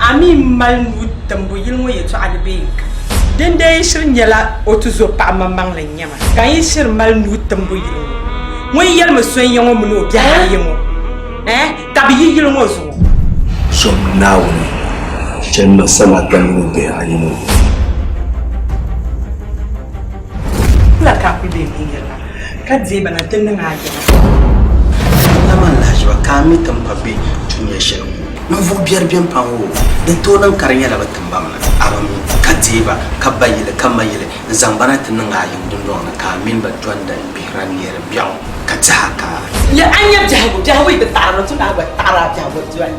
Ami malnu tambu yilmo yeto adbek. Dende shir nyala otuzo pa mamang la nyama. Kan yishir malnu tambu yilmo. Moy yelma soy yongo muno biya yemo. Tabi yilmo zo. Som nawni. Chen sama tamu biya yemo. La kapi de ngela. Kadzeba na tenna ngaje. Kaman lajwa kami tampabe tunya shenu. Nuvu biar bien panwo de tonan karanya la batambamna abam katiba kabayile kamayile zambana tinanga yimdundo na kamin batwanda bihran yer biaw kataka ya anya jahabu be tara to na ba tara jahabu tuan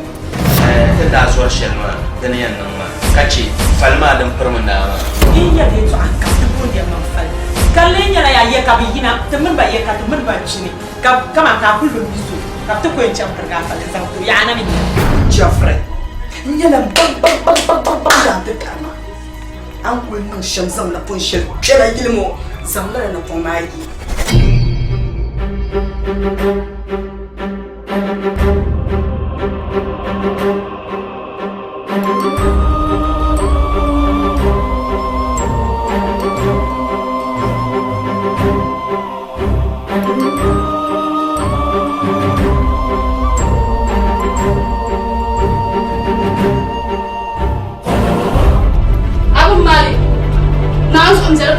da so shelma dan yan nan ma kace falma dan farmanda ma iya de to aka to de man fal kallenya la ya kabiyina tamin ba ya ka tamin ba chini kama ka kullu bisu ka to ko en champer ga fal zan to ya na mi Jeffrey, nyala bang da kama. An kullu shamsan na fun shel kela gilmo zamlara na fun magi.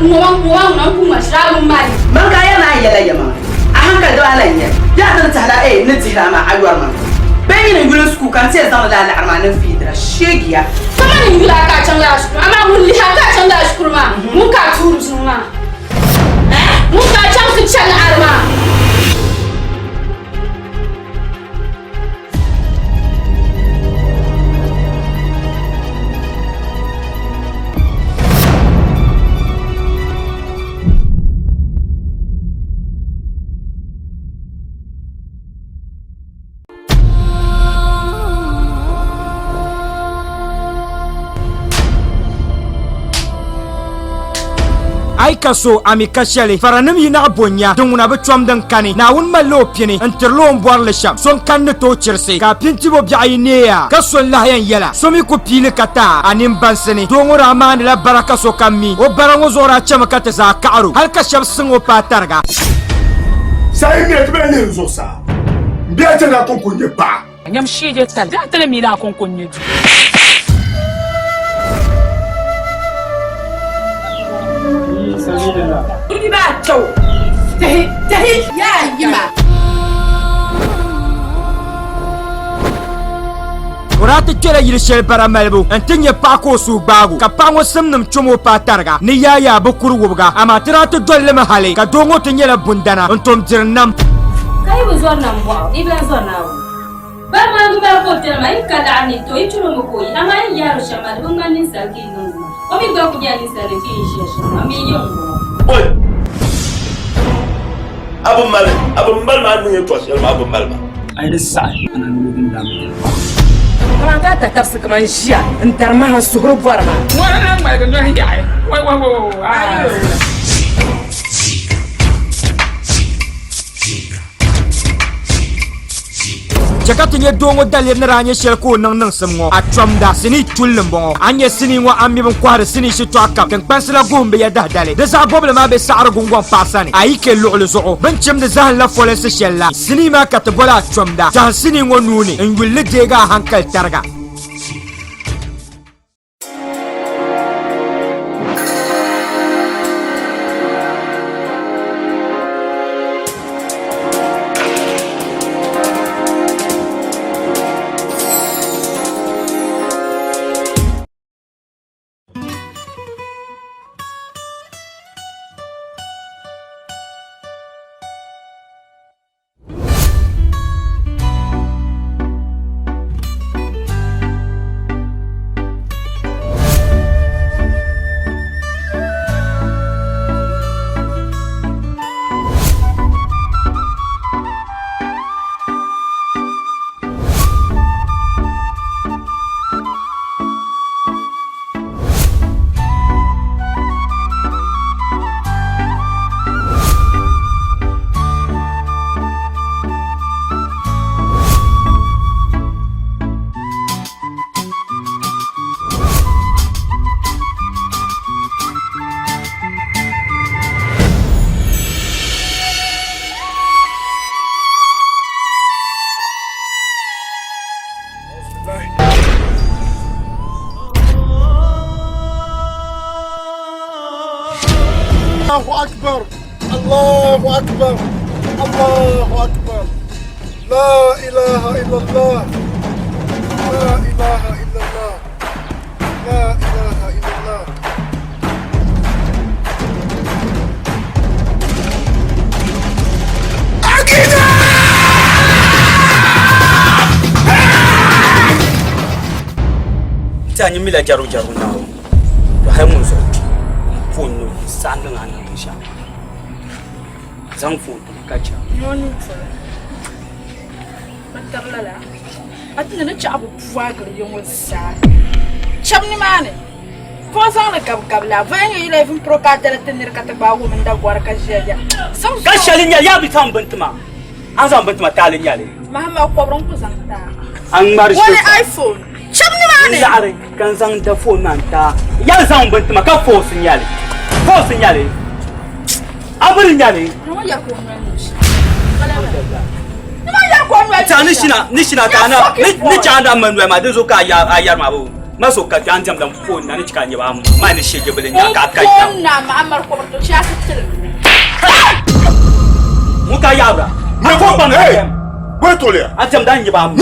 Muang na kuma shrabu mali. Man kaya na yala yama. Ahan ka do alanya. Ya tan tala ne tira ma ayuar ma. Bayi ne gulo sku kan sai zan la armanin fidra shegiya. Kama ni gula ka can la shukuru ama mun li ka can la shukuru ma. Mun ka turu sunma. Mun ka can ku can arma. Ay kaso ami kashale faranum yina bonya dunguna be chomdan kani na wun mallo pieni enterlo mbwar le sham son kan to chirse ka pinti bo biayi neya kaso lahyan yela somi ko pile kata anim bansene dongora man la baraka so kammi o barango zora chama kata za kaaru hal ka shab singo patarga Sai me tbe ne zo sa. Biya tana kon kunye ba. Nyam shije tal da tele mi da kon konye ju Ini ba chau. Tahi ya yima. Urati kela yirishel para melbu entinye pako su bagu ka pango semnum chumo patarga ni yaya bukuru wubga amatira to dolle mahale ka dongo tinyela bundana ontom dirnam Kai bu zuwa nan ba, idan zuwa nawo. Ba ma ba ko tana mai kada ani to ituro mo koyi amma yaro shama da banganin sarki nan. Omi ga ku ya ni sarki shi shi amma yongo. Oi. Abun mal ma nun to shel ma abun mal ma. Ai da sai ana nufin da mu. Kana ga ta tafsi kaman shiya in tarma ha suhur barma wannan mai ga don hiya wai Jakatinya dongo dalir na ranya shelko nang semgo atramda sini chulum bongo anya sini wa ammi bon kwar sini shi twakam kan pansla gombe ya dahdale da za boble ma be sa'ar gungwan pasani ayi ke lu'lu zu'u bancim da zahan la fole se shella sini ma katbola atramda ta sini ngo nuni en yulle dega hankal targa الله أكبر الله أكبر الله أكبر لا إله إلا الله لا إله إلا الله لا إله إلا الله Tanya mila jaru now. To hai mun so. Phone no sandang an mun sha. Zan phone ka cha. Yoni fa. Matarlala. Atina na chabu fuaga yongo sa. Chamni mane. Fosang na kab la vanya ile vim prokatela tenir kataba wo menda gwar ka jeja. Sam Ka shalin ya bi tam bantuma. An zan bantuma talin ya le. Mahama kobron ku zanta. An mar shi. Wani iPhone. Chamni mane. Yare kan zan da phone nan ta. Ya zan bantuma ka phone sun yale. Phone sun yale. Abun yale. No ya ko no shi. Ma ya ko no. Ta ni shina ta na ni janda man ma da zo ka ayar ma bu. Maso ka tan jam dan phone na ni cika ni ba ma ni shege bele nya ka kai ta. Na ma amar ko to sha sitir. Mu ka yabra. Mais ko ban hey, wait till here. a jam dan yi ba mu.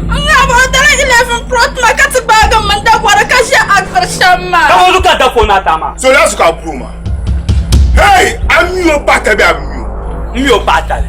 Anga ba dala 11 Pro ma ka ti ba ga man da gwara ka sha akbar shamma. Ka wo ka da phone na ta ma. So that's what Bruma. Hey, I'm your back abi am you. Mi o batal.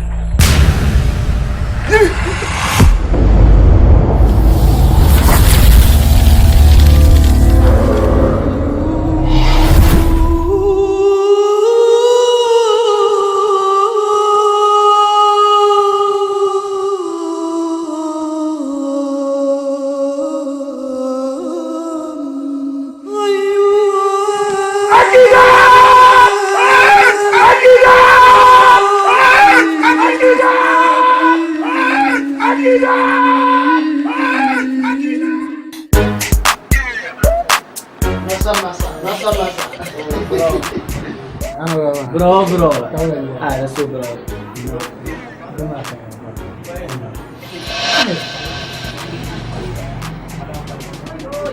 Bro. Ah, that's so bro.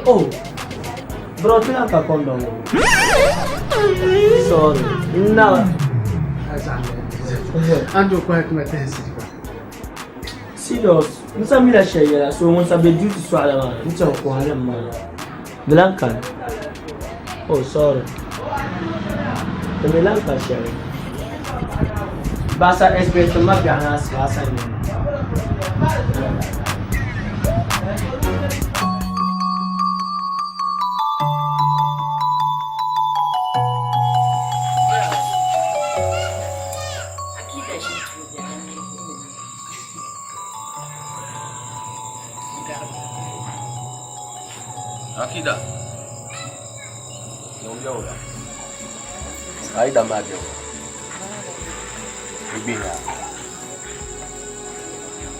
Oh, bro, tu nak kondom? Sorry, no. Ando kwa kumatesi. Serious, nsa mila shaya, so nsa be duty swala man. Nsa ko hala man. Blanca. Oh, sorry. Blanca shaya. Basa espécie ma biana basa ni. Akida. Yau da. Sai da magyo. Bibiya.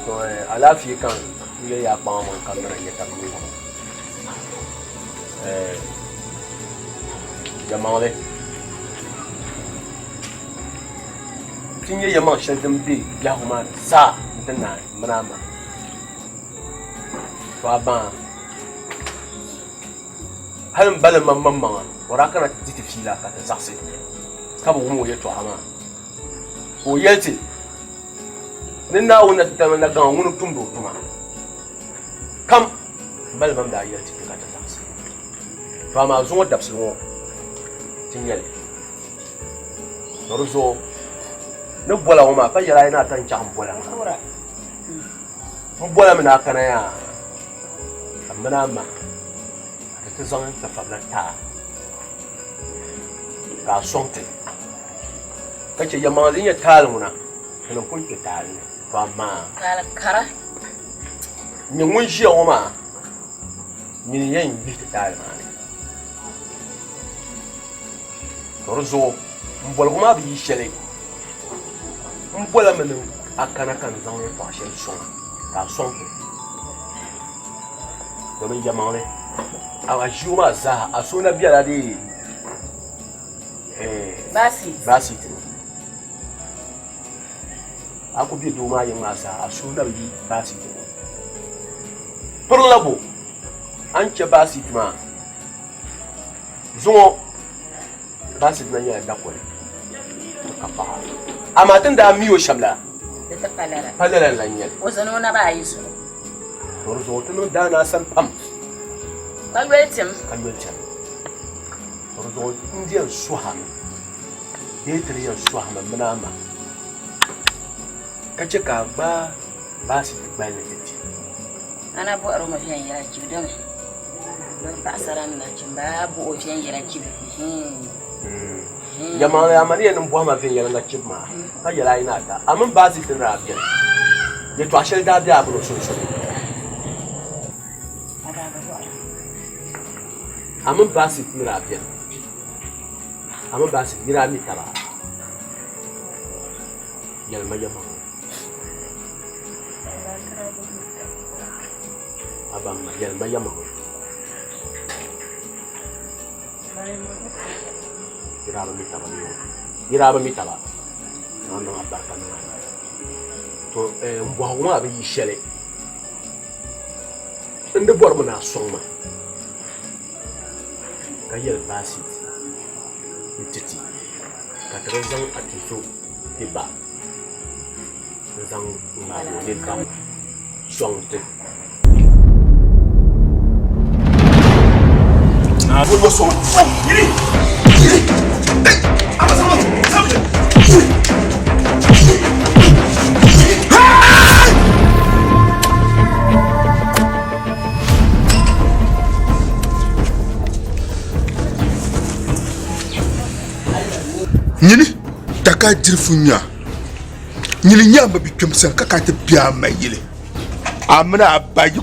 So alafi kan ile ya pa mon kamera ya tabu. Jamale. Tinye yama shadin bi ya huma sa dana manama. Baba. Halin balan mamman wara kana titi fila ka ta zakse ka bu mu yeto ama o yelti ninna wona tamana ga wonu tumdo tuma kam bal mam da yelti ka ta zakse fa ma zo dabsu wo tinyale norzo ne bola wo ma fa yara ina tan cham bola mo bola mina kana ya amana ma ta zan ta fablata ka sonte kace yamazin ya talmuna kana kunke tare ba ma Kara. ni mun shi o ma ni yan bi ta tare ma ne rozo mbol kuma bi shele mbola men akana kan zan fa shel son ka sonte do mi yamane awa juma za asuna biara de Basit. Aku bi do ma yin masa asuna bi basit. Porlabo an ce basit ma. Zumo basit na ya da ko ka pa amma tun da miyo shamla da ta falara falalan lan yal wazano na ba yi su rozo tun da na san pam kalwetim rozo indian suha yetriyan suha mana ma kace ka ba basit ba ne titi ana bu aro mafiyan yara kibdan don ba saran na kin ba bu ofiyan yara kibdan Yama ya mani yanin buwa mafi yalan ga cibma ka yala ina ta amma ba su tin rabiyan ya to ashel da da abro sun sun amma ba su tin rabiyan amma ba su gira mi tara yalma yama abang yalma yama Iraba mitaba non abarka no to mbo wa ba yishele inde bor mana songma kayel basit titi ka trezan atiso tiba zang ngalo ne kam songte na bo so yiri Nyini taka dirfunya nyili nyamba bikemsa kaka te bia mayile amna abayi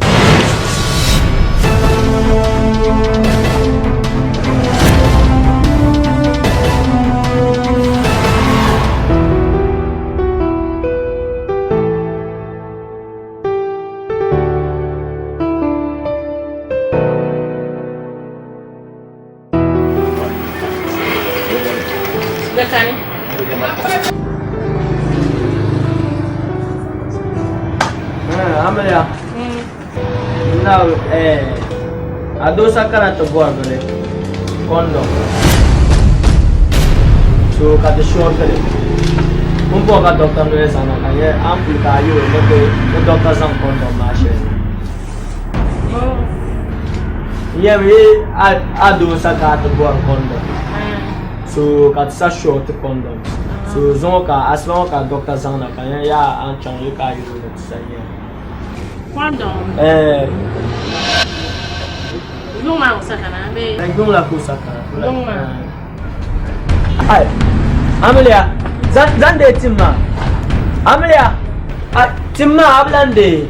Amelia. Now, adosa kana to go agole. Condom. So kata short kare. Umpo ka doctor no sana kaya ampul kayo no doctor sang condom mashe. Yeah, we adosa ka to go condom. So kata sa short condom. So zonka asma ka doctor sang na kaya ya an chang ye kayo no tsaya. Condom. Luma usakana be. Luma kusakana. Luma. Ay. Amelia, zande timma. Amelia, timma hablande.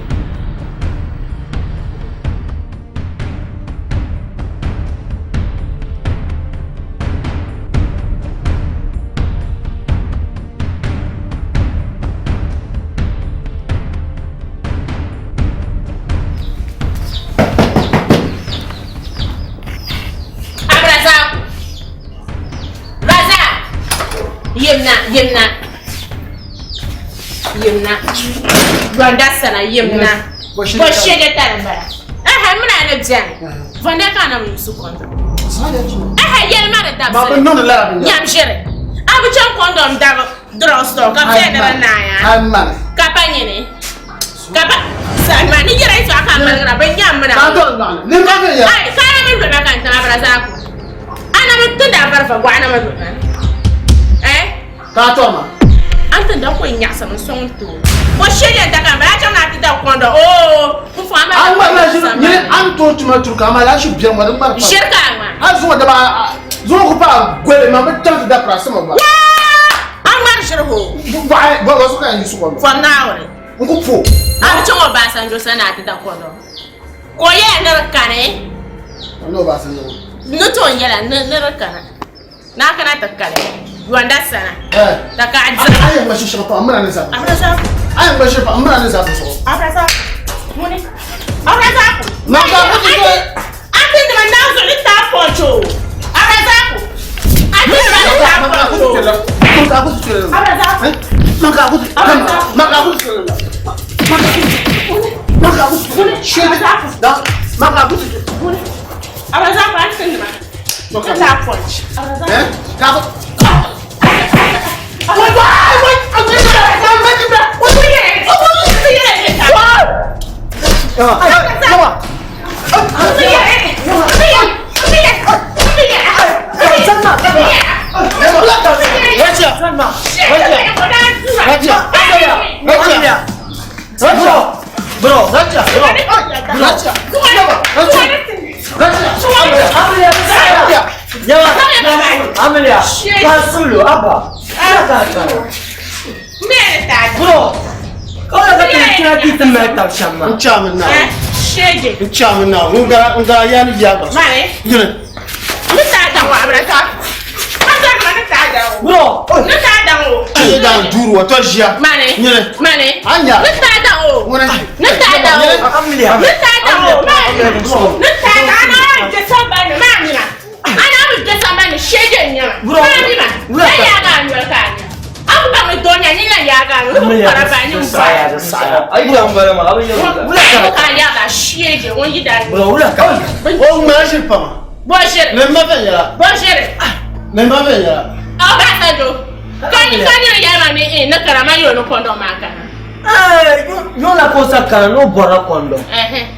Yemna Rwanda sana yemna Boshege tarambara muna na jan Vanda kana mu su kondo yelma da dabse Baba non la nyam shere abu chan kondo ndaba drugstore ka fe da na ya amma kapanye ne kapa sama ni jira iso aka malgra ben nyam muna ka to na ne ma fe ya ai kana min be kan ta abraza ko ana mu tunda barfa gwa ana mu ka to ma anta da ko nya sama son to ko shege da kan ba ta na ta kondo ku fa ma an ba na ni an to tuma turka ma la shi biyan wadan ba shirka ma an zo da ba zo ku fa gwele ma ba ta da pra sama ba an ma shirho ba wasu kan yi su kondo fa na wore ku fo an ci mo ba san jo sana ta kondo ko ye na kane no ba san no to yela na kana na kana ta kale Rwanda sana. Taka adza. Ayo mashi shapa amra nisa. Abraza. Ayo mashi shapa amra nisa so. Abraza. Muni. Abraza. Maka kuti. Ati ni mandazo lita pocho. Abraza. Ati ni mandazo pocho. Maka kuti. Abraza. Maka kuti. Maka kuti. Maka kuti. Shebe. Da. Maka kuti. Abraza ati ni mandazo. Lita pocho. Abraza. Ka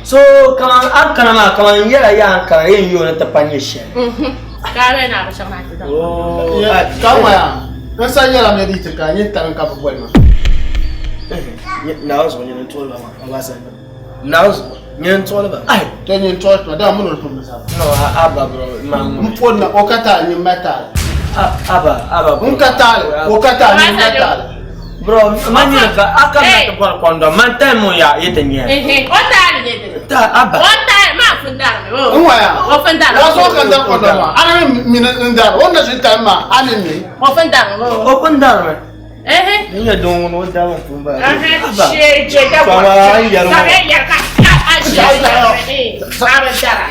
So kaman akana ma kaman yela ya ka yin yo na tapanye she. Kare na ba shama ta. Oh, kama ya. Nasa yela me dite ka yin tan ka bo ma. Na wazo nyen tola ma abasa. Na wazo nyen tola ba. Ai, to nyen tola da mun no sa. No, aba bro, ma mpon na okata nyen metal. Aba. Okata nyen metal. Bro, mani ka akana to kondo man time ya yetenye. Ota ni Ta aba. Ota ma funda me. Nwa ya. O funda. Wa so kan da kondo ma. Ana mi ndar, on na jinta ma, ani ni. O funda me. O funda me. Ni ya don no da mo fumba. She je da ko. Sabe ya ka. Sabe dara.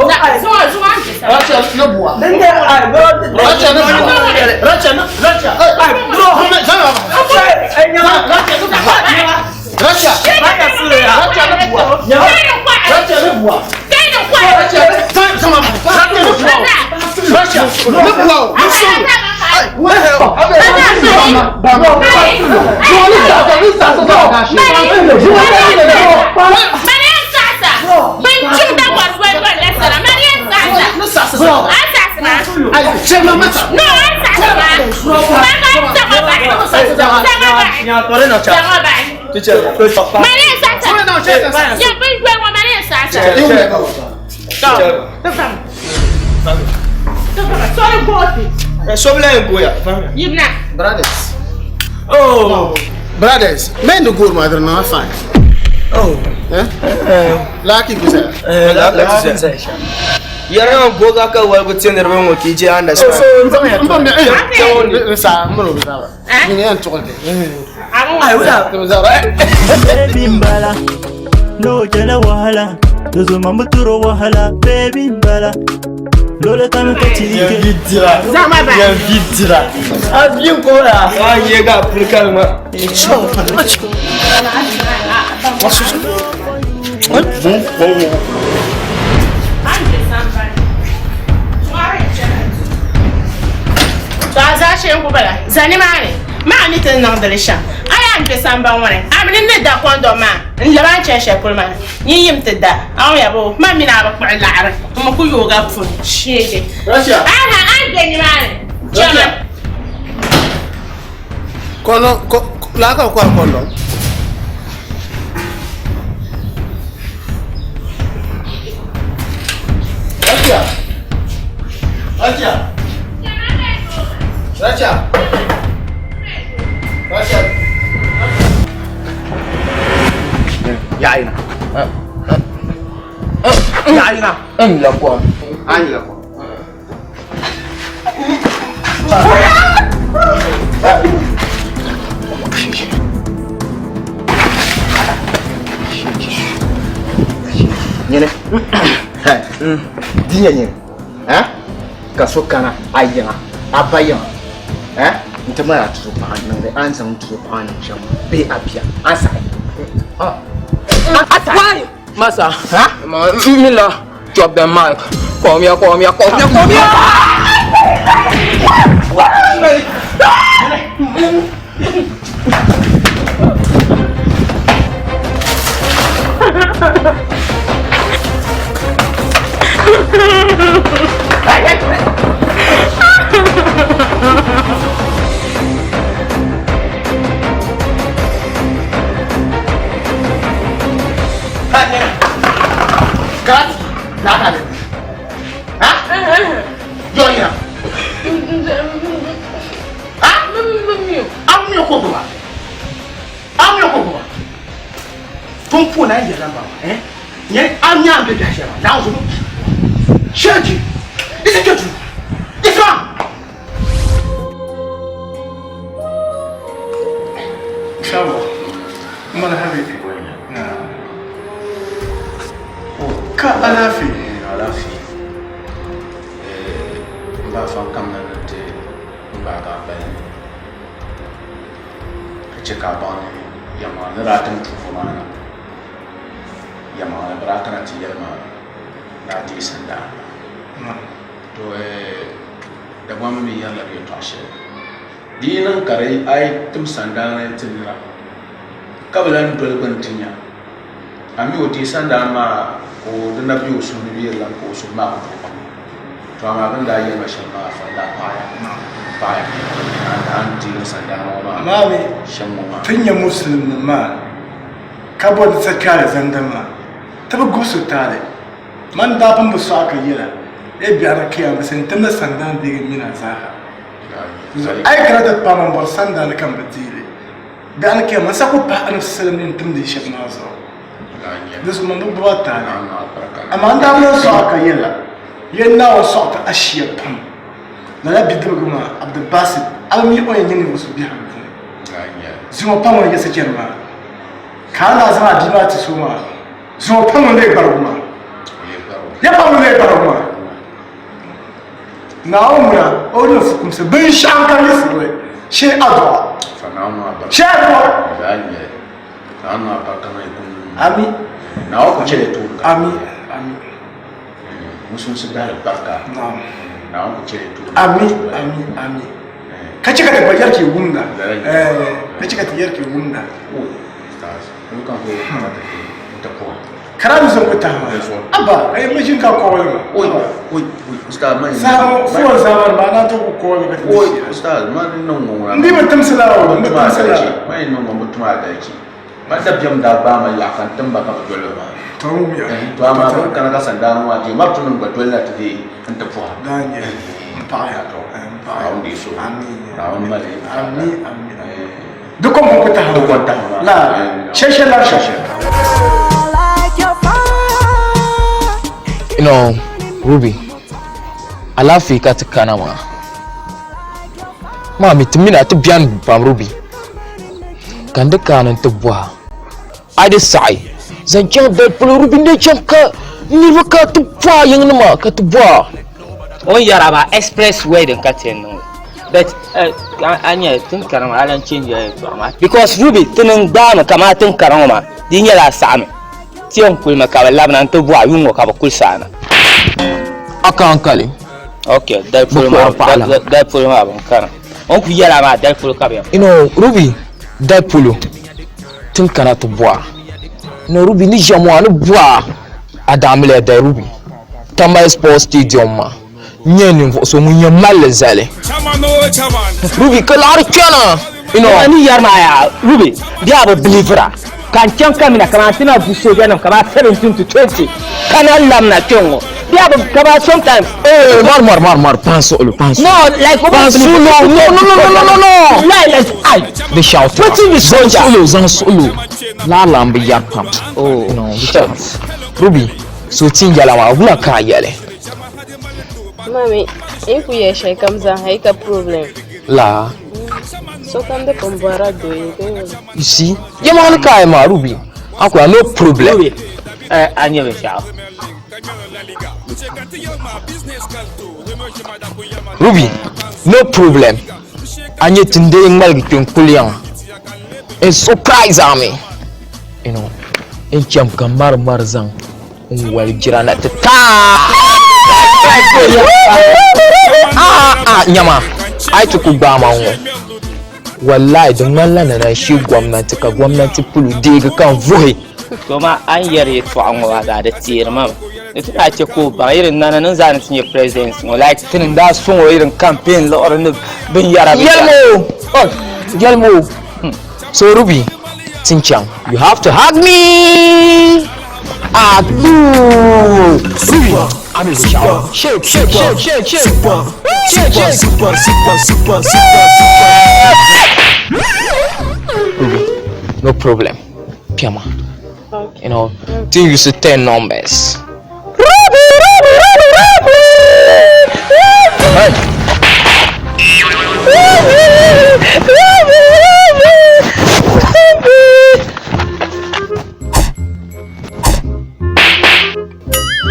Na so Racha na buwa. Dende ai bro. Racha na buwa. Racha. Ai bro, hame sana. Ai nya racha na buwa. Racha. Baya sule ya. Racha na buwa. Racha na buwa. Racha. Sama. Racha na buwa. Racha. Na buwa. Ai, wewe. Abe. Brothers, men do good, mother, no fine. Oh, Lucky good. Lucky say. Yara boga ka wal gutsen derbe mo kije anda so sa mro bizaba ni an tokole ai wala baby mbala no jala wahala dozo mamuturo wahala baby mbala lola tanu katike vidira zama ba ya vidira abin ko ya ye ga afrika ma Zani mani, ma ni te nan de sha. Aya mpe samba wore. Amini ne da kondo ma. Nlaba cheshe pulma. Ni yim te da. Aw ya bo, ma mi na ba kwa laare. Mo ku yoga fun. Shege. Russia. Aha, ande ni mani. Chama. Kono la ka kwa kondo. Russia. Ya ina. Ya ina. An la kwa. Ani la kwa. Nyene. Dinya nyene. Kasokana ayanga. Abaya. Ntama ya tuzo pa nang ansa tuzo pa nang sham. Be apia. Ansa. Why? Masa, Mila, drop the mic. Come here. Kat, nak ada. Hah? Joya. Hah? Ammi ko ba? Ton pun aja lah bang. Ni ammi ambil dah siapa? Dah usut. Syarji. Ini kerja. Islam. Inshallah. Mana habis? Alafi. Ba fa kam na te ba ga ba. Che ka ba ne ya ma na ra tan tu ma na. Ya ma na ra tan ti ya ma na ti sanda. To da ba mi ya la bi to she. Di nan kare ai tum sanda ne tin ra. Kablan dol ban tinya. Ami o ti sanda ma o dana bi usul bi lan ko usul ma ko to ma ban da yin mashin ma fa la paya an ti sanda ma Mami shan mu ma tunya muslim ma kabo da tsakare zandama taba gusu tare man da ban musu aka yira e biya kiya musin tunna sandan da mina zaha ai kara da paman bor sanda na kan batire da an kiya masa ko pa an sallallahu tun da shi na zo this man do bata amanda mun so aka yilla yenna wa so ta ashiya pam na la bidu guma abdul basit almi o yin ne musu biha zuma pam wani yasa jerma kana zama diba ti suma zuma pam ne baruma ya pam ne baruma na umra o ne fukum se bin shankar yesu she adwa fa na ma ba she adwa ana ba kana ikun ami na ko chere tu ami musun su da barka na ko chere tu ami kace ka da bayar ke gunda kace ka da yar ke gunda stars ko kan ko ta ko karamu zan ku ta ma abba ai mijin ka ko wala oi stars mai sa fuwa zaman ba na to ko wala ka oi stars man non ngora ni ba tamsala mai non mutuma da ki ba da biam da ba ma ya kan tamba ka dole ba to mu ya to amma ban kana ka sanda mu ati ma tunun ba dole ta dai an ta fuwa da ne pa ya to pa on di so amin raun male amin dukkan mun ku ta hawa la sheshe la sheshe Ruby alafi ka ta kana ma mitumina ta biyan pam Ruby kan da kanan ta buwa adi sai zan kyan da Ruby ne kyan ka ni ba ka ta buwa yin ma ka ta buwa on yara ba expressway din ka ten no but anya tun karama alan change ya to amma because Ruby tunin da ma kama tun karama ma din yara sami tiyan kulma ka labna ta buwa yun ka ba kul sana akan kali okay dai fulma ban kana on ku yara ma dai ful ka ba Ruby dai pulo tun kana ta buwa Ruby ni jamwa ni buwa adamile da Ruby Tamba Sports Stadium ma nyeni so munye mal zale Ruby kala arkana ani yar ma ya Ruby dia ba believer kan can kamina kama tina buso janam kama 17 to 20 kana lamna tongo dia ba kama sometimes mar panso no like no like I they shout what is zan solo la lambe yakam no Ruby so tinjala ma bula ka yale mami if we share comes a hike problem la so can the combara do you see yaman kai ma Ruby akwa no problem anya be sha Ruby no problem anya tinde ngal kin kulyan a surprise army in kyam kamar marzan wal jirana ta nyama ai ku ba ma wo wallahi dan wallan na shi gwamnati pulu diga kan vuhi to ma an yare to an wa ga da tiyar ma It's not your cool, but I didn't know your presence. Like telling that song or even campaign or in the Yelmo. So Ruby, Tinchang, you have to hug me. Ruby, I'm in shower. Shake. Ruby, no problem. Piama. Okay. You know, think you should 10 numbers.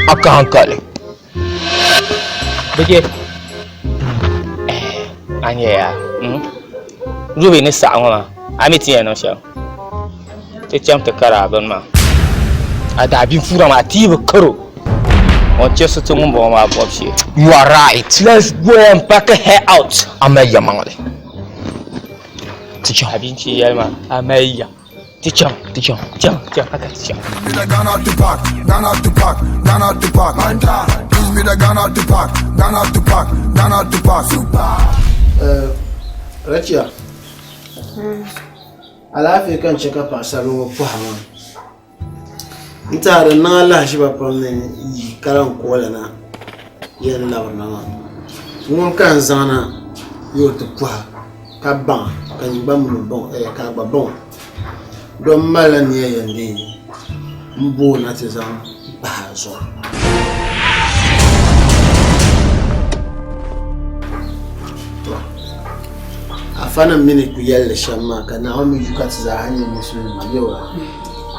I can't call it. But yeah, and yeah, Ruby is sound. I'm eating no show. To jump the caravan, man. I've been full of my TV crew. Or just to move on my bob shit. You are right. Let's go and pack her hair out. I'm a young man. Teacher, I've been here, man. I'm a young. Teacher. Down out the park, down out the park, down out the park. Give me the gun out the park, down out the park, down out the park. Rachia. Alafi kan check up asalu ko hawa. Ntare na Allah shi ba pamne yi karan kola na yen lawarna ma. Ngon kan zana yo to kwa ka ban kan ba mu bon ka ba bon. Don malan ye yande mbo na te zan ba zo. Afana mini ku yalle shamma kana o mi yuka za hanyar musulma yawa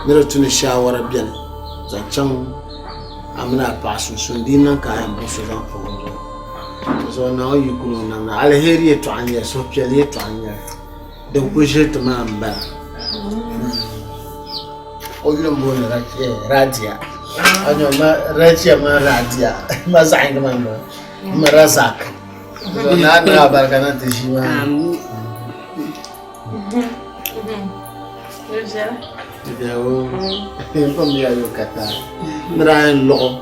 nira tuni shawara biyan zancan amna pasu sun dinan kayan musu zan fawo so na o yukuru na alheri to anya so pele to anya da ku je to ma amba o yule mbona radia anyo ma radia ma radia ma zainga ma razak so na barkana tishima Video, from the Ayokata. Narayan Law,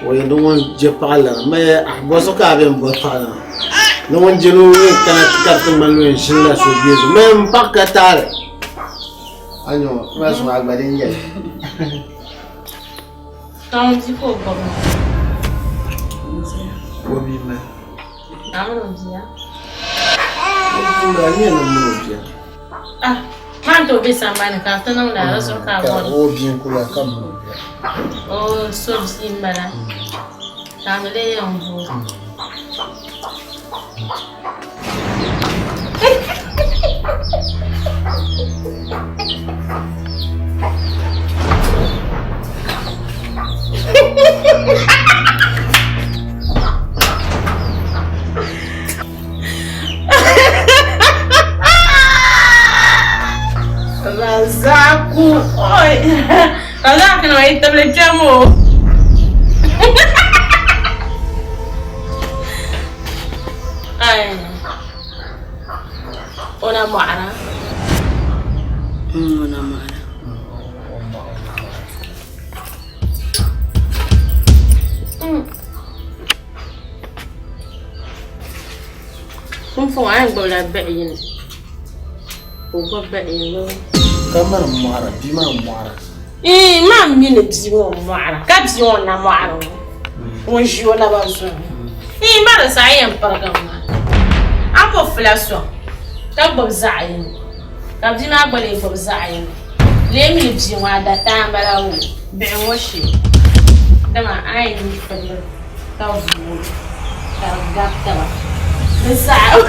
where no one Japala, may was a cabin botala. No one genuine cannot cut the Malu and Shilla should use men Pakatare. I know, that's why I didn't get. Don't you go, Bob? What do you mean? Ah, quanto vi sambane carta non la so cavolo. Oh, bien kula kam. Oh, so simbala. Tamle yambo. Razaku, oi. Razaku no hay tabletamo. Ay. Una mara. Una mara. Không phải anh bảo là bệnh cũng có bệnh luôn. Kamar mara, bima mara. Mà mình bị mara, cái gì mà mara, un jour là bao giờ. Mà là sai em para cái mà. Anh bảo flash cái bảo sai, cái gì mà bảo là bảo sai. Lấy mình bị mà đã tam bao lâu, bệnh quá xí. Đó mà ai đi phải là tao vui, tao gặp tao. Nó sao?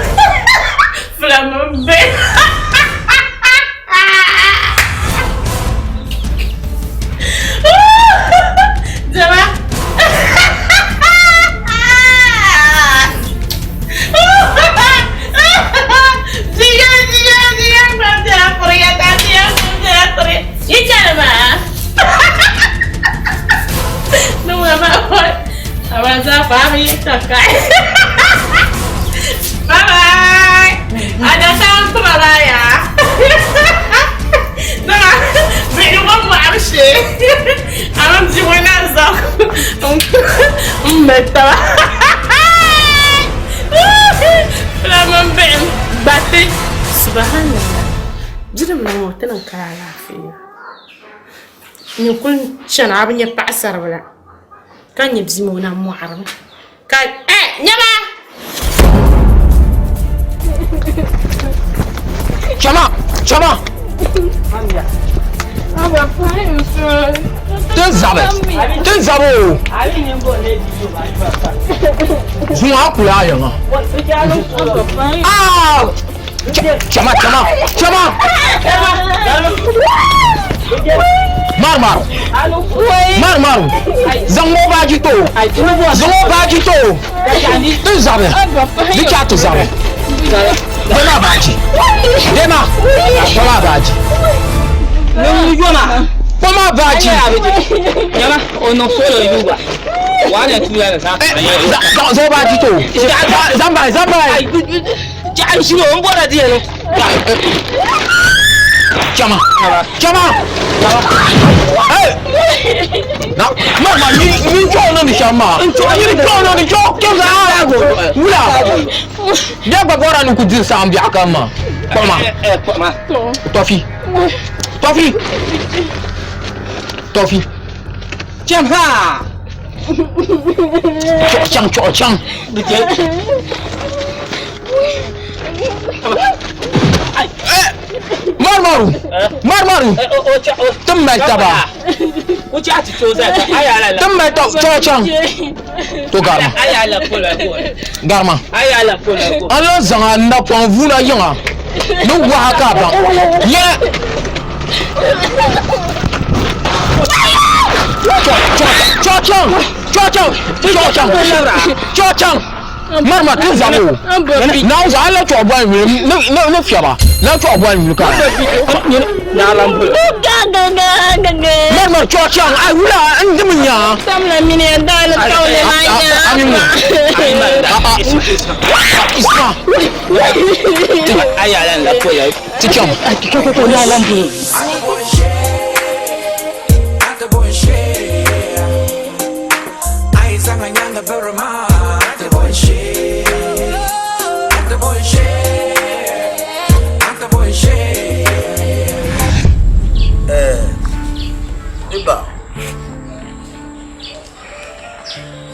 Flash bệnh. Coba. Jangan nanti aku ya tadi aku ya. Ini cara mah. Nunggu apa? Apa siapa ini terkai? Bye bye. Ada sampo ya. Nah, beri uang harus sih. Alam jiwa nazar. meta. La mambe batte. Subhanallah. Jira mo tanan kaya lafiya. Ni kun chana abin ya pasar bala. Kan yi bzimo na mu haram. Ka nyama. Chama. Aba fine sir. Ten zabo. Zuma kula yana. Chama. Mar. Zango bajito. Ten zabe. Dichato zabe. Dema baji. Poma baji. Nyama ono solo yuba. Wana tuya na sa. Zo bajito. Zamba. Ja shiro on bora dia no. Chama. Hey. Na, mama ni jono ni chama. Ni jono ni keza yago. Mula. Jaga bora ni kujin sambi akama. Poma. Tofi. Chama. Chang. Marmaru. Tumma taba. Uchi ati choza. Ayala. Tumma chang. To garma. Ayala pola. Garma. Ayala pola. Allah zanga na pon vula yanga. No wa ka ba. Ye. Chang. Marma tun zabo. Na za ala to boy no fiaba. Na to boy mi ka. Na lambu. Marma chang ai wula an diminya. Samla mini dal tawle manya. Isma. Ayala la poya. Ticham. Ko na lambu. Iba.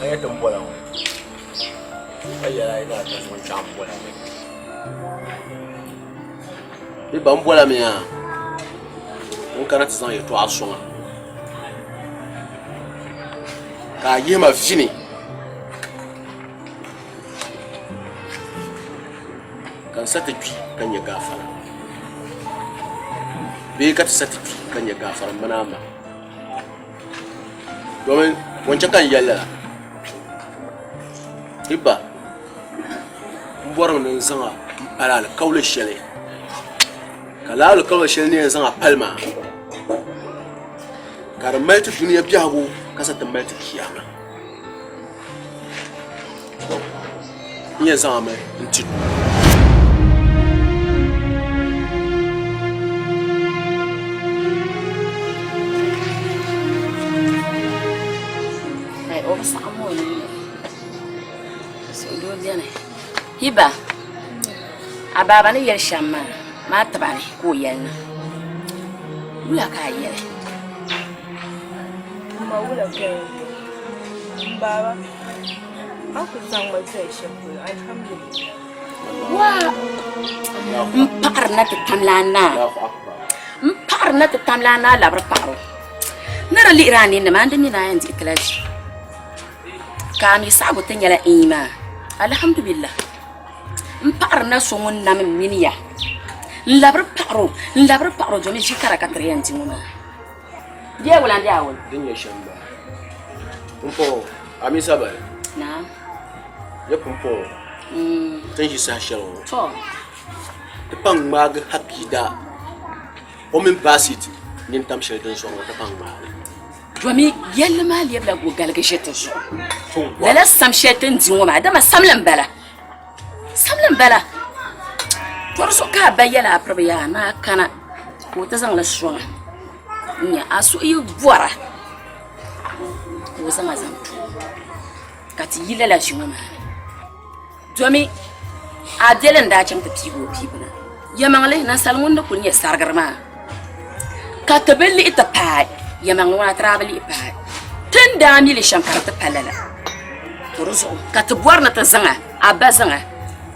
Ayat tempola. Ayah ina ta son champola. Iba mbola me ya. On kana tsan ye to asonga. Ka yema fini. Kan sata bi kan ya gafara. Be ka ta sata bi kan ya gafara manama. Domin wancan kan yalla Iba mboran nan sanga alal kaula shele kalal kaula shele ne sanga palma kar mai ta duniya biyago kasa ta mai ta kiyama iya sanga mai inti Hiba ababa ni yel shamma ma tabani ko yelna wula ka yele ma wula ka baba aku zangwa zai shefu alhamdulillah wa mparna ta tamlana la barparo nara li irani na manda ni na yanzu iklaji kami sabu tanyala ima alhamdulillah mparna songon na miniya labra paro joni shikara ka triyanti ngoma dia wala dia wala dinya shamba umpo ami sabal na ya umpo tan shi sa shawo to ta pang mag hakida o min basit nin tam shel den songo ta pang mag domi yalla mal yabla go galga sheta so lala sam shetin ngoma da ma samlan bala torso ka bayala aprobiya na kana ko ta zan la suwa nya asu iyo buara ko zama zan ka ti yila la shuma ma domi a delen da cham ta pigo pibna ya mangle na salmun da kunya sargarma ka tabelli ita pai ya mangle wa trabali pai tan da mi le shankar ta palala turuzo ka ta buarna ta zanga abazanga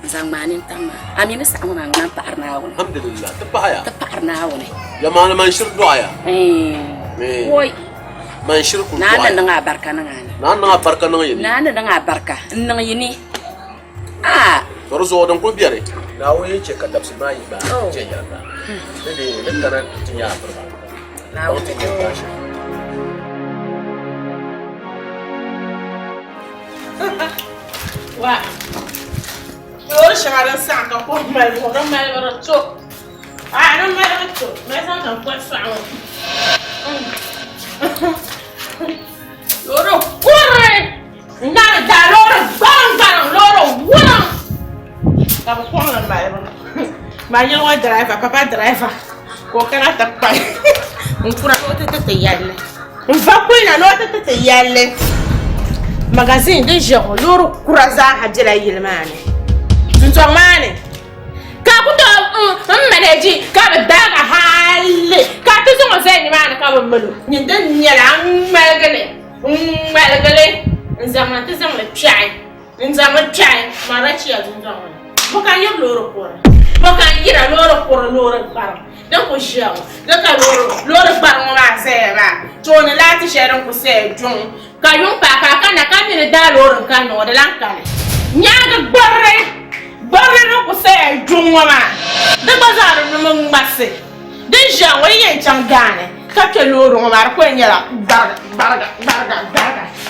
zang manin tamma amina sa ma nan pa arna wona alhamdulillah ta paya ta arna wona ya mana man shir duaya oi man shir ku na nan nga barka nan nga barka nan yini na nan nga barka nan yini ah turuzo dan ku biyare na waye ce ka tafsi mai ba ce ya ba dade lantaran tinya barba na wuce ke bashi wa yo shara sa ka ko mal ko mal to ah no mal to mais ça t'en quoi ça loro corre ngara da loro loro wa ka ko mal ma yo wa driver papa driver ko kana ta pa un pura ko te yalle un va ko ina no te yalle magazine de genre loro kuraza hajira yilmane tunto mane ka kuto manaji ka daga halle ka tuzo mazeni mane ka bamalo nyinda nyala magale nzama tizama chai nzama chai marachi ya tunzo boka yo loro kora boka yira loro bar dan ko shawo dan ka loro bar mo ma sera to ne lati sheran ko se jon ka yung pa ka kana ka ni da loro kan no de lankale nyaga borre no ko se jon wa ma de bazar no mo ngbasse de jan wa yen changane ka ke loro ma ko nyala barga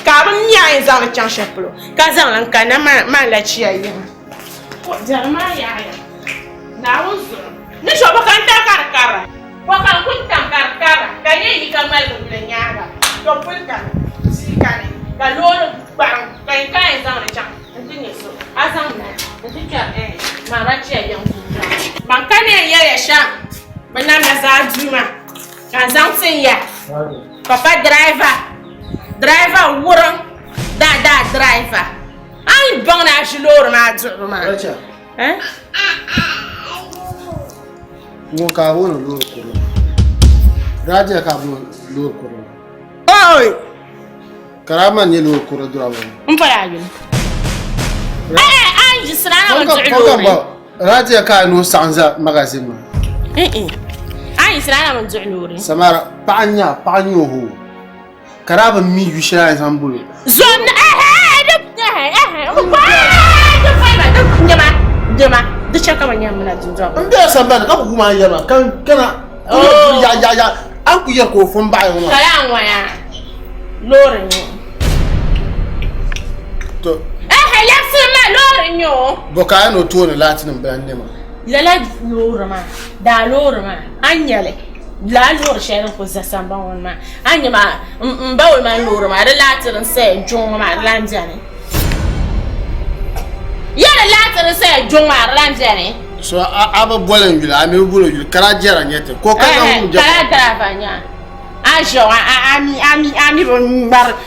ka ba nya en za chan chaplo ka za lan kana ma la chia yin ko jarma ya na uzo ni shoba kan ta kara wa kan kun ta kara ka yi ka mal ko le nyaga to pulka sikane ka loro bang kai kai za na chan ndini so azam na ndika ma ra chia yan man kan ya sha bana na za juma kan zan tin ya papa driver wuran da driver ai bang na shi loro ma ma Mo ka wono loro kuro. Raja ka bo loro kuro. Oi. Karama ni loro kuro dura mo. Mpaya yun. Ai jisrana ma zuulori. Raja ka no sanza magazine ma. Ai jisrana ma zuulori. Samara paanyo ho. Karaba mi yushira zambulu. Zon Jema, the check on your man. There's somebody come my yama. Can ya. Uncle Yako from by one. Lord, to yes, my lord, in you. Bocano to the Latin band name. Lala Lorama, da Lorama, Anjale. La Lord Shadow possess some bone man. Anjama, Bowman Lorama, the Latin said, John Lanzani. Yala later say John Lanzani. So I have a boiling you. I'm able to Karaja and yet. Coca Caravania. I show I'm even bar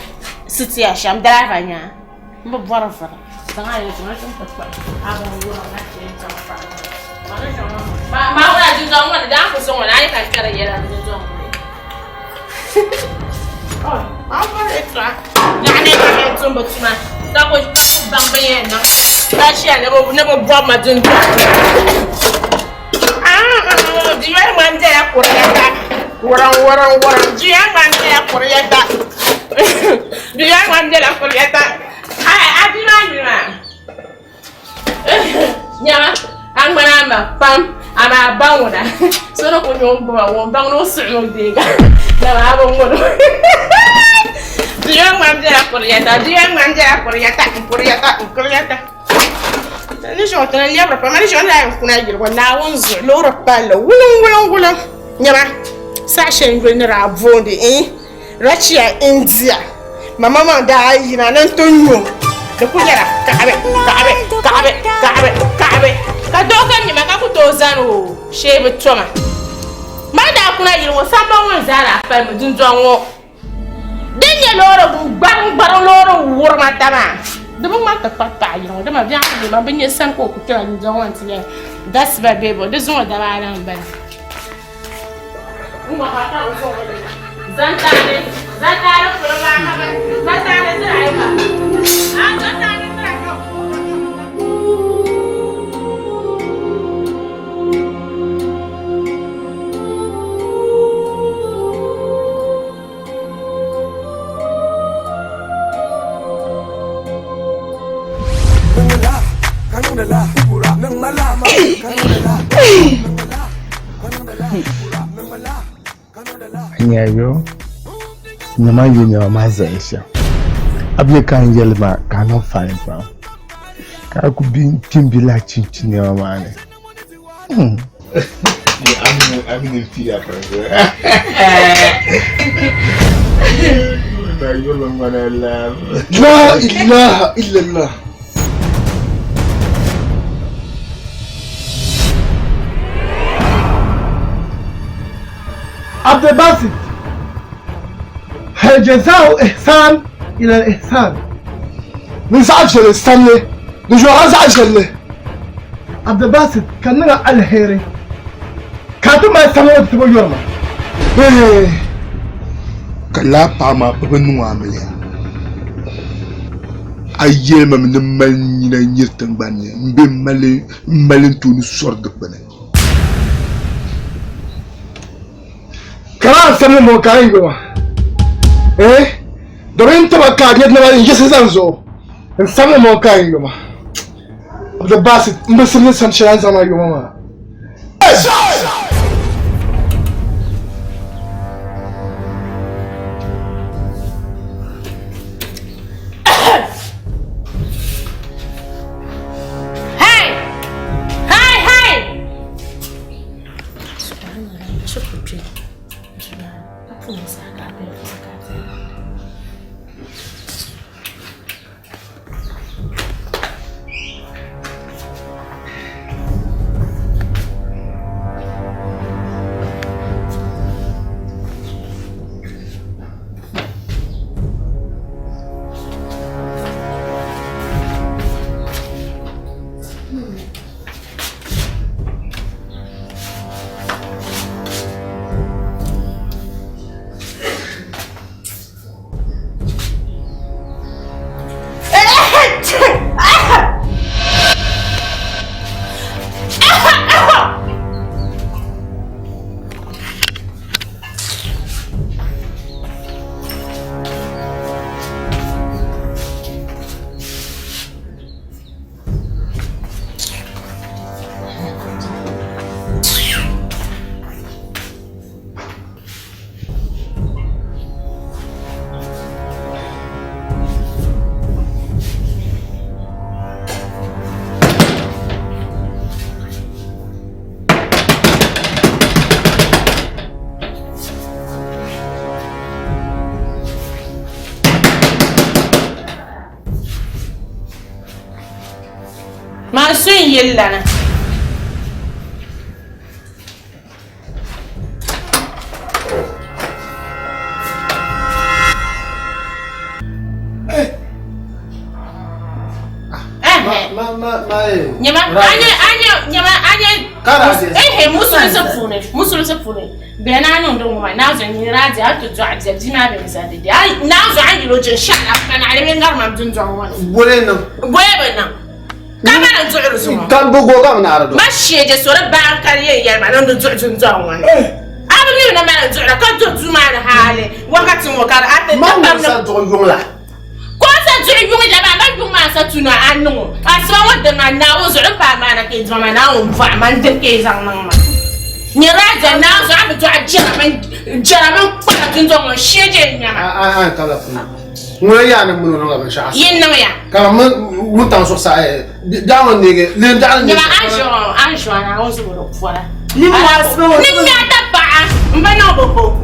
city. I'm driving. But what of I don't want to dance with someone. I can't carry it out of the zone. Oh, I'm very extra. I never had some but that was Bambayana. That's never brought my drink. Do you have one day for that? What? Do you have one day for that? Do you have one day for that? I do not, yeah, I'm when I'm a pump. I'm a bound. So no one won't bound no certain dig. Never have a woman. The young man there for yet, the young man there for yet, for yet. The short and never permission life when I was Laura Pallo. Willing. Yama, Sasha and Winner are voted, Russia, India. My mama died in an Antonio. The Pujara, Cabe. Kadoka ni makakutozano shebe toma. Mada kuna yiro samba wanzara pa mudunzo ngo. Denye loro bang loro wurma tama. dama ma ta pata yo dama bien ko ma benye san ko ku tira ni don want le that's ba bebo de zo da ba na ba uma hata o zo zantane ko ba ka ba zantane zai ba zantane zai ko Nyayo nyama yunya mazaisha abye kan yelma kanon fine pa ka ku bin timbila chinchin ya mane I'm fia pa la yolo mana la ilaha illallah عبد الباسط هل جزاء إحسان إلى الإحسان من ساعة استنى نجوا عايز عشان عبد الباسط كان لنا الهيري كاتو ما يسمعوا تبغى يوما كلا باما ببنو عمليا أيام من المالين يرتن بانيا بمالي مالين توني صورد بنا كلام سمي موكاي جوا إيه دورين تبغى كاريات نبغى يجلس زانزو سمي موكاي جوا عبد الباسط مسلم سنشلان زمان جوا ما ما سوين يلنا musul sefune bena no ndo ma nazo ni razi ato zo abdi ma be zade di ai nazo ai lo je shala kana ale ngar ma dun zo wona bolena boyebena KAMAN zu'ru sumo kan bugo ga na arado mashi je sore ba kariye yar ma ndo zu'ru zo wona abni na ma zu'ra kan to zuma na hale wakati mo kar ate ma sa to yumla zu'ru yumi da ba yuma sa tuna anu aswa wadda na na zu'ru ba ma na ke zama na on fa man de ke zan nan ma ni raja na zo am to jaraman kwa tun zo mo sheje nyama kala funa ngwe ya na mun no ga sha yin na ya kala mun tan so sa da won ne ge le da ne ma anjo na on so do fora ni mi ata ba mba na bobo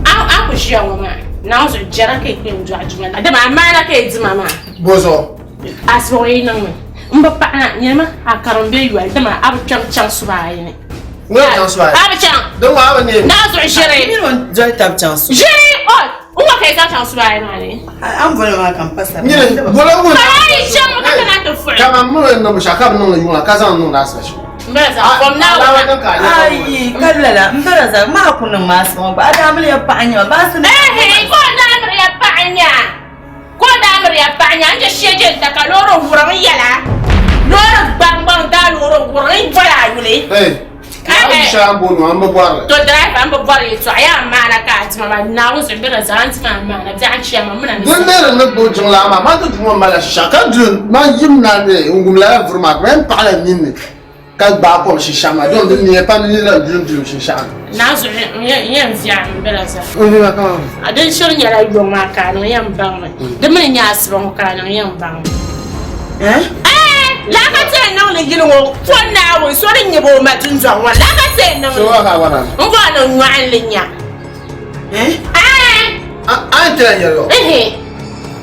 a ko shi awon ma na so jara ke pe njo ajuma na de ma na ke di mama bozo asbo yin na mba pa na nyema akarambe yu de ma abu cham suba yin Não, não, vai. Abre chão. Não abre nem. Não, sou gerei. Não, já tá chance. Gerei, ó. Uma kai za ta su bayan wani. An bala ma kan fasa. Ni bola mo. Ai shan mu kana ta fu. Kama mu na mu shaka mu na yunga kaza mu na sa shi. Mbeza from now. Ai kallala mbaraza ma kunun masu ba da mu ya fa'anya ba su ne. Ko da mu ya fa'anya. Ko da mu ya fa'anya an je sheje ta ka loro wurin yala. Loro bang da loro wurin bala yule. Aisha bo no amba bwara. To drive amba bwara to aya mana ka atima na wo se bera zanti mana za chiama muna. Dondere na do jongla ma to mo mala shaka dun ma yimna ne ngumla vraiment même par la mine. Ka ba ko shisha ma don ni pa ni la dun shisha. Na zo yen via bera za. On va quand. Adin shor nyala yo ma ka no yam bang me. De mun nya asbon ka no yam bang. La ka te no le gilo ko na wo so le nyebo ma tunzo wa la ka te no. So wa wana. Ngo no nwan le nya. An te nya yo.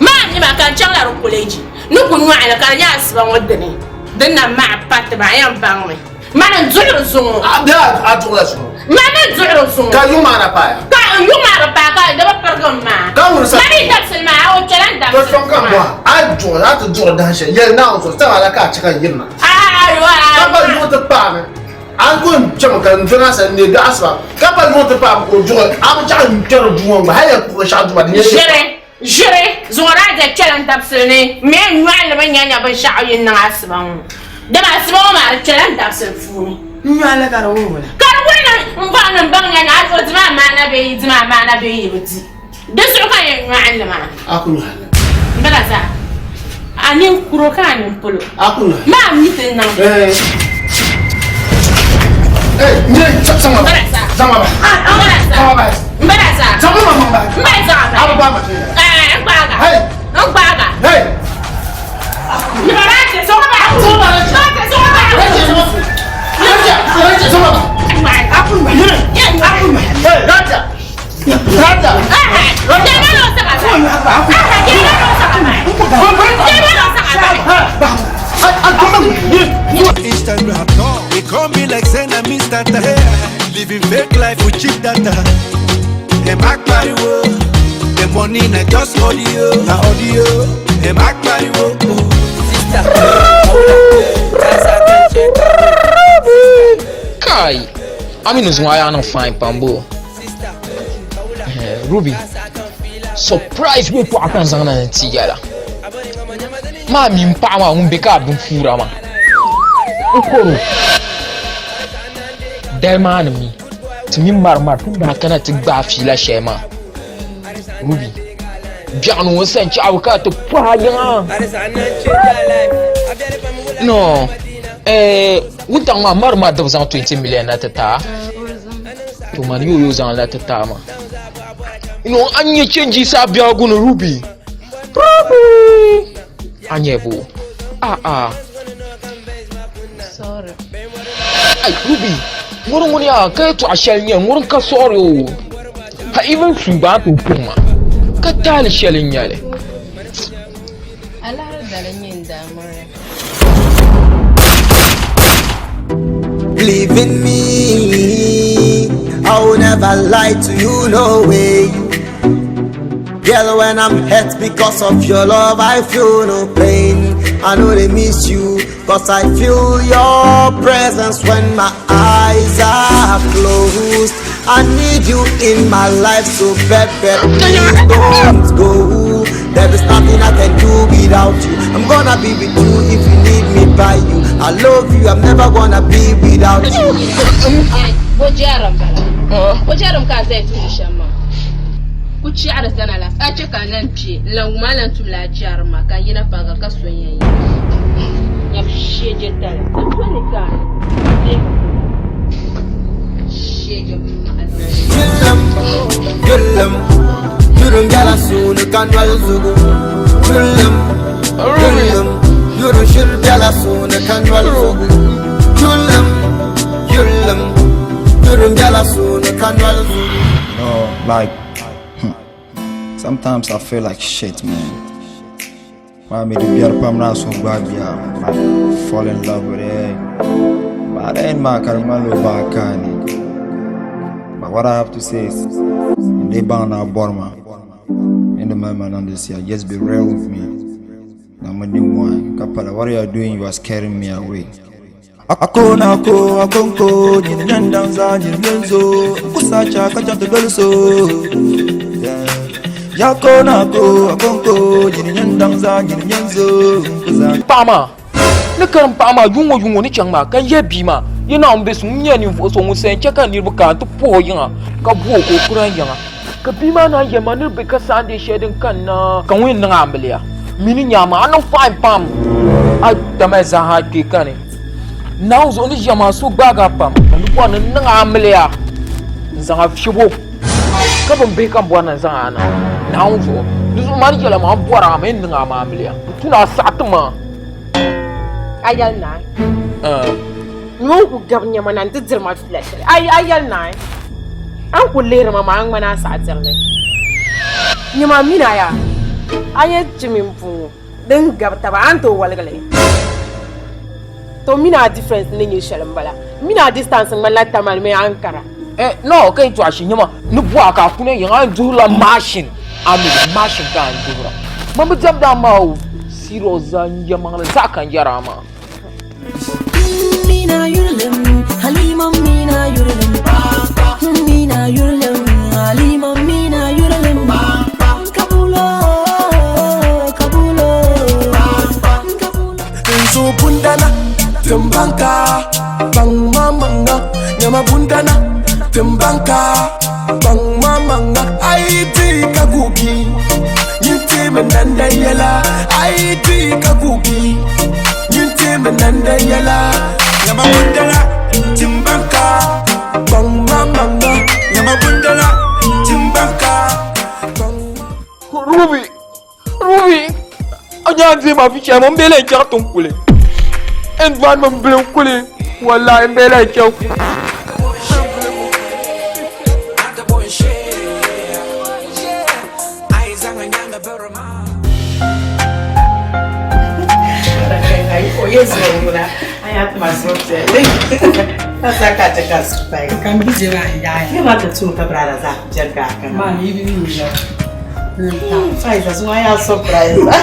Ma ni ma kan chang la ro college. No ku nwan la ka nya asbon wodene. Den na ma pat ba yam bang me. Ma na zuru zo. Da a to la so. Ma na zuru zo. Ka yu ma na pa. Ka yu ma ra pa ka da ba pergam ma. Ka won sa. Ma ni da sel ma o chalan da. Ko fon kan bo. A to la to do da she. Ye na so ta la ka chaka yirna. Kapa monte pa me. An ko chama kan fena sa ne da asba. Kapa monte pa ko jo. Am cha ntero duwo ba haya ko sha duwa ne. Jere zora da chalan tapsene. Me nwa le ban yanya ban sha yin na asba. Da ba asba ma chalan tapsen fu. Nwa la ka ro wala. Ka wala mba ban yanya azo dima ma na be yiti. Da su ka yin nwa le ma. Akuna. Mbala sa. Ani kuro ka ni polo. Akuna. Ma mi tin na. Ni sama ba. Sama ba. Sama ba. Mbala sa. Sama ba. Mbala sa. Aba ba ma. Ngbaga. Hey. Ngbaga. Hey. Ni ba ra ke so ba. So ba. So ba. Sama ba. Akuna. Akuna. Hey, Raja. Raja. Jangan lo sa ka. Jangan lo sa ka. Jangan lo sa ka. Instagram, they call me like saying I'm Mr. Living fake life with cheap data. Them act body wo, the money na just audio, na audio. Them act body wo. Kai, I'm in why I don't find Pambo. Ruby, surprise me for akan zangana ntigala. Ma mi mpa ma umbeka bumfura ma. Ukoro. Dai ma na mi. Timi marmar tun da kana tigba fila shema. Ruby. Bianu wasan ci awka to faya. No. Wutan ma marmar da zan 20 million na tata. To man yo zan la tata ma. Ino anye change sa bia gunu Ruby. Ruby. Anyebo. Sorry. Ay, Ruby. Ngurung ya kay to ashalnya ngurung ka sorry o. Ha even sumba to puma. Ka tal shalinya le. Allah dalanya ndamare. Believe in me, I will never lie to you, no way. Girl, when I'm hurt because of your love, I feel no pain. I know they miss you, cause I feel your presence when my eyes are closed. I need you in my life, so baby, please don't go. There is nothing I can do without you. I'm gonna be with you if you need me by you. I love you, I'm never gonna be without you. Wajaram ka zai tuni shama. Ku ci ara sana la a ce kanan ce lan malan tum la jar ma kan yina faga kaso yayi ya sheje tare to ne ka sheje Yurum gala sunu kanwal zugu Yurum shir gala sunu kanwal zugu Yurum gala sunu kanwal zugu. No, like sometimes I feel like shit, man. I made the beer pamna so bad, yeah. Like fall in love with it. But then my caramel bakani. But what I have to say is, they ban our Burma. In the moment on this year, just be real with me. I'm a new one. Kapala, what are you doing? You are scaring me away. Akona ko akonko nyinyandanza nyinyenzo kusacha kachante doliso yakona ko akonko nyinyandanza nyinyenzo kusacha pama ne kan pama yungo ni changma kan yebi ma yina ambe sunya ni fo so musen chaka ni buka to po yinga ka bo ko kuran yanga ka bima na yema ne be ka sande shedin kan na kan win na ambelia mini nyama anan fine pam a tameza ha ke kane now zo ni jama so baga pam ni kwa nan amlia zanga fibo ka ban be kan bwana zanga na now zo ni zo mani jela ma bora ma nan amlia tuna satma ayal na no ku gabnya manan tidir ma flash ayal na an ku lere ma an mana satir ne ni ma mina ya ayat jimin fu den gabta ba an to walgale to mina difference ne ni shalan bala mina distance man la tamal me ankara no kai to ashin yama ni bua ka kuna yin an dula machine ami machine kan dura mamu jabda mawo siro zan yama za kan yara ma mina yurlem halima mina yurlem mina yurlem halima mina yurlem kabulo Enzo bundana tembanka bang mamanga nyama bundana tembanka bang mamanga aidi kagugi nyinte menanda yela aidi kagugi nyinte menanda yela nyama bundana tembanka bang mamanga nyama bundana tembanka Ruby aja ma ficha mo mbele cha ton kule en douane mo mbele kule wallahi mbele cha Yes, I have my sister. Asaka kasu pai. Kan bije ba ya. Ke ba ta tun ka brada za jarka kan. Ma ni bi ni ya. Faz uma é surpresa.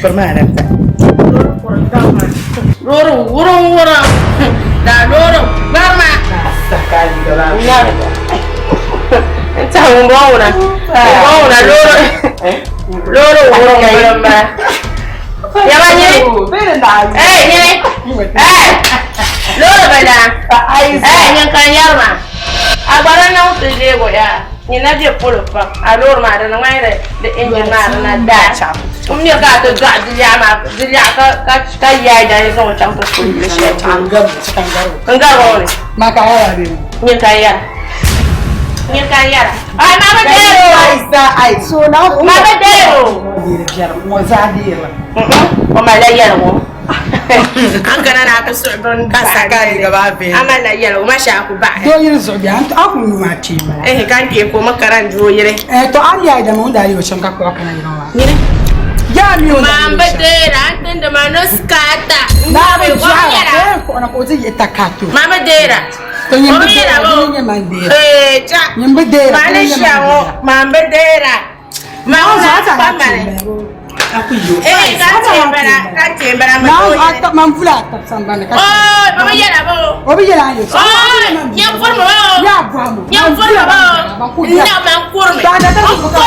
Permana. Loro. Da loro. Mama. Sakali dola. Então ora loro. Loro mama. Ya banye. Ni. Loro bada. Yang kanyarma. Agora não se lego ya. Ni na je polo pa alor ma da ngai da engine ma na da umni ka to ga diya ka ya da so cham to ko le she Anggar. ne Maka ya ni. ni ka ya ai mama dero Ai so na mama dero mo za dira. Ko ma la yar mo an kana na ka so don Ka saka ni gaba be. ama la yar ma sha ku ba Do yin so bi an aku ni ma ci ma. kan ke ko makaran jo yire To an ya da mun da yo shan ka ko kana yawa. ni Ya mi o. Mamba dera an da manoskata Na be ja ko na ko zai ta kato. Mama dera To yin be dera ni man dera. Cha yin be dera. Manisha mamba dera Ma za ta mare. Akuyo. Kan tembera Na atta man fula ta sambana ka. Mama yera bo. Obi yera yo. Nyam forma bo. Ya bo. Nyam forma bo. Na man kurme.